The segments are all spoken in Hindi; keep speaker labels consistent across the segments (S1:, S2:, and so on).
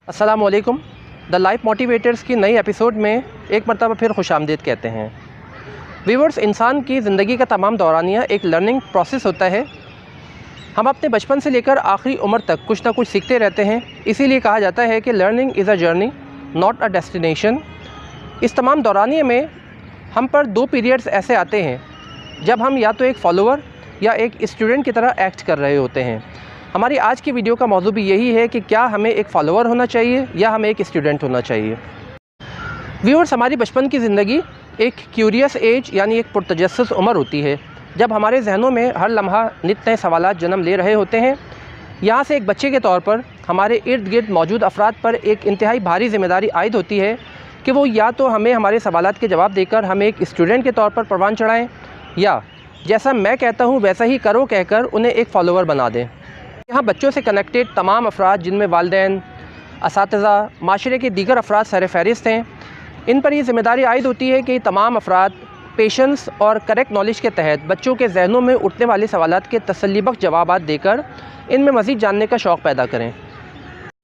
S1: अस्सलामुअलैकुम। द लाइफ मोटिवेटर्स की नई एपिसोड में एक मरतबा फिर खुशामदीद कहते हैं। व्यूअर्स, इंसान की ज़िंदगी का तमाम दौरानिया एक लर्निंग प्रोसेस होता है। हम अपने बचपन से लेकर आखिरी उम्र तक कुछ ना कुछ सीखते रहते हैं। इसीलिए कहा जाता है कि learning is a journey not a destination. इस तमाम दौरानिए में हम पर दो पीरियड्स ऐसे आते हैं जब हम या तो एक फ़ॉलोअर या एक स्टूडेंट की तरह एक्ट कर रहे होते हैं। हमारी आज की वीडियो का मौजू भी यही है कि क्या हमें एक फ़ॉलोअर होना चाहिए या हमें एक स्टूडेंट होना चाहिए। व्यूअर्स, हमारी बचपन की ज़िंदगी एक क्यूरियस एज यानी एक पुरतजस्सुस उम्र होती है, जब हमारे जहनों में हर लम्हा नित नए सवालात जन्म ले रहे होते हैं। यहाँ से एक बच्चे के तौर पर हमारे इर्द गिर्द मौजूद अफराद पर एक इंतहाई भारी ज़िम्मेदारी आयद होती है कि वो या तो हमें हमारे सवालात के जवाब देकर हमें एक स्टूडेंट के तौर पर परवान चढ़ाएँ, या जैसा मैं कहता हूँ वैसा ही करो कहकर उन्हें एक फ़ॉलोअर बना दें। यहाँ बच्चों से कनेक्टेड तमाम अफराद, जिनमें वालिदैन, असातिज़ा, माशरे के दीगर अफराद सर फ़हरिस्त हैं, इन पर यह ज़िम्मेदारी आयद होती है कि तमाम अफराद पेशेंस और करेक्ट नॉलेज के तहत बच्चों के जहनों में उठने वाले सवालात के तसल्लीबख्श जवाबात देकर इनमें मज़ीद जानने का शौक़ पैदा करें।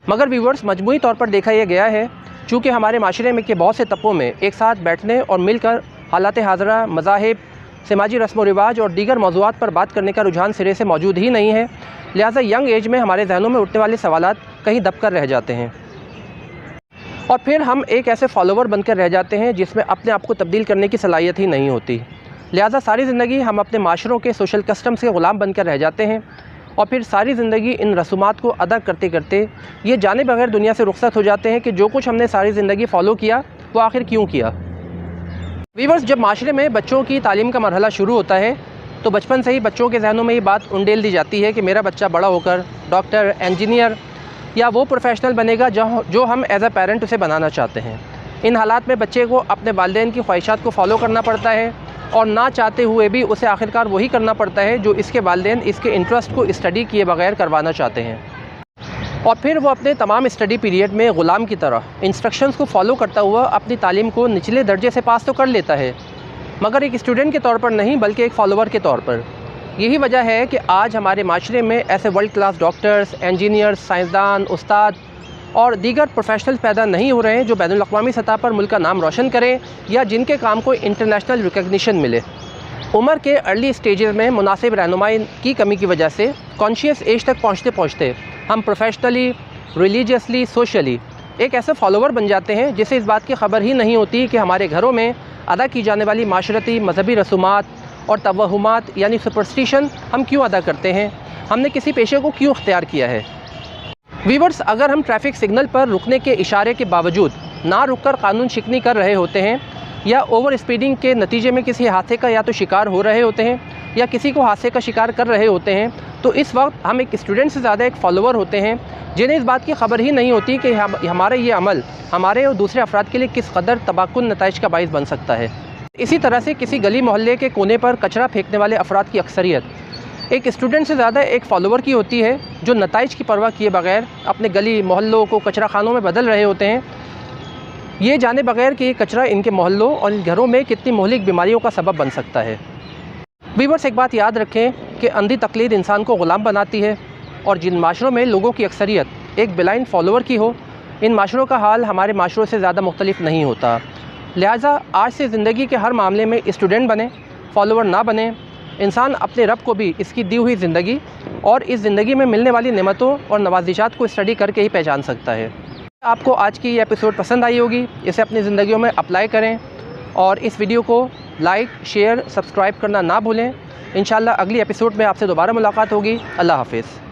S1: मगर व्यूअर्स, मजमूई तौर पर देखा यह गया है, चूँकि हमारे माशरे में के बहुत से तबकों में एक साथ बैठने और मिलकर हालात हाज़रा, मज़ाहिब, समाजी रस्म व रिवाज और दीगर मौज़ूआत पर बात करने का रुझान सिरे से मौजूद ही नहीं है। लिहाजा यंग एज में हमारे जहनों में उठने वाले सवालात कहीं दब कर रह जाते हैं और फिर हम एक ऐसे फ़ॉलोअर बनकर रह जाते हैं जिसमें अपने आप को तब्दील करने की सलाहियत ही नहीं होती। लिहाजा सारी ज़िंदगी हम अपने माशरों के सोशल कस्टम्स के ग़ुलाम बनकर रह जाते हैं और फिर सारी ज़िंदगी इन रसूमात को अदा करते करते ये जाने बगैर दुनिया से रुखसत हो जाते हैं कि जो कुछ हमने सारी ज़िंदगी फ़ॉलो किया वो आखिर क्यों किया। व्यूअर्स, जब माशरे में बच्चों की तालीम का मरहला शुरू होता है तो बचपन से ही बच्चों के जहनों में ये बात उंडेल दी जाती है कि मेरा बच्चा बड़ा होकर डॉक्टर, इंजीनियर या वो प्रोफेशनल बनेगा जो हम एज अ पेरेंट उसे बनाना चाहते हैं। इन हालात में बच्चे को अपने वालिदैन की ख्वाहिशात को फॉलो करना पड़ता है और ना चाहते हुए भी उसे आखिरकार वही करना पड़ता है जो इसके वालिदैन इसके इंटरेस्ट को स्टडी किए बगैर करवाना चाहते हैं। और फिर वो अपने तमाम स्टडी पीरियड में ग़ुलाम की तरह इंस्ट्रक्शंस को फॉलो करता हुआ अपनी तालीम को निचले दर्जे से पास तो कर लेता है, मगर एक स्टूडेंट के तौर पर नहीं बल्कि एक फ़ॉलोअर के तौर पर। यही वजह है कि आज हमारे माशरे में ऐसे वर्ल्ड क्लास डॉक्टर्स, इंजीनियर्स, साइंसदान, उस्ताद और दीगर प्रोफेशनल पैदा नहीं हो रहे हैं जो बैनुल अक़वामी सतह पर मुल्क का नाम रोशन करें या जिनके काम को इंटरनेशनल रिकग्निशन मिले। उम्र के अर्ली स्टेजेस में मुनासिब रहनुमाई की कमी की वजह से कॉन्शियस एज तक पहुँचते पहुँचते हम प्रोफेशनली, रिलीजियसली, सोशली एक ऐसे फ़ॉलोअर बन जाते हैं जिसे इस बात की ख़बर ही नहीं होती कि हमारे घरों में अदा की जाने वाली माशरती मजहबी रसूमात और तवहुमात यानी सुपरस्टिशन हम क्यों अदा करते हैं, हमने किसी पेशे को क्यों अख्तियार किया है। व्यूअर्स, अगर हम ट्रैफिक सिग्नल पर रुकने के इशारे के बावजूद ना रुककर कानून शिकनी कर रहे होते हैं या ओवर स्पीडिंग के नतीजे में किसी हादसे का या तो शिकार हो रहे होते हैं या किसी को हादसे का शिकार कर रहे होते हैं, तो इस वक्त हम एक स्टूडेंट से ज़्यादा एक फ़ॉलोअर होते हैं जिन्हें इस बात की ख़बर ही नहीं होती कि हमारा ये अमल हमारे और दूसरे अफराद के लिए किस कदर तबाकुन नताइज का बाइस बन सकता है। इसी तरह से किसी गली मोहल्ले के कोने पर कचरा फेंकने वाले अफराद की अक्सरियत एक स्टूडेंट से ज़्यादा एक फ़ॉलोअर की होती है जो नताइज की परवाह किए बगैर अपने गली मोहल्लों को कचरा खानों में बदल रहे होते हैं, ये जाने बगैर कि ये कचरा इनके मोहल्लों और इन घरों में कितनी मोहलिक बीमारियों का सबब बन सकता है। व्यूअर्स, एक बात याद रखें कि अंधी तकलीद इंसान को ग़ुलाम बनाती है और जिन माशरों में लोगों की अक्सरियत एक ब्लाइंड फ़ॉलोअर की हो, इन माशरों का हाल हमारे माशरों से ज़्यादा मुख्तलिफ नहीं होता। लिहाजा आज से ज़िंदगी के हर मामले में स्टूडेंट बने, फ़ॉलोअर ना बने। इंसान अपने रब को भी इसकी दी हुई ज़िंदगी और इस ज़िंदगी में मिलने वाली नेमतों और नवाजिशात को स्टडी करके ही पहचान सकता है। आपको आज की ये एपिसोड पसंद आई होगी, इसे अपनी ज़िंदगियों में अप्लाई करें और इस वीडियो को लाइक, शेयर, सब्सक्राइब करना ना भूलें। इंशाल्लाह अगली एपिसोड में आपसे दोबारा मुलाकात होगी। अल्लाह हाफ़िज़।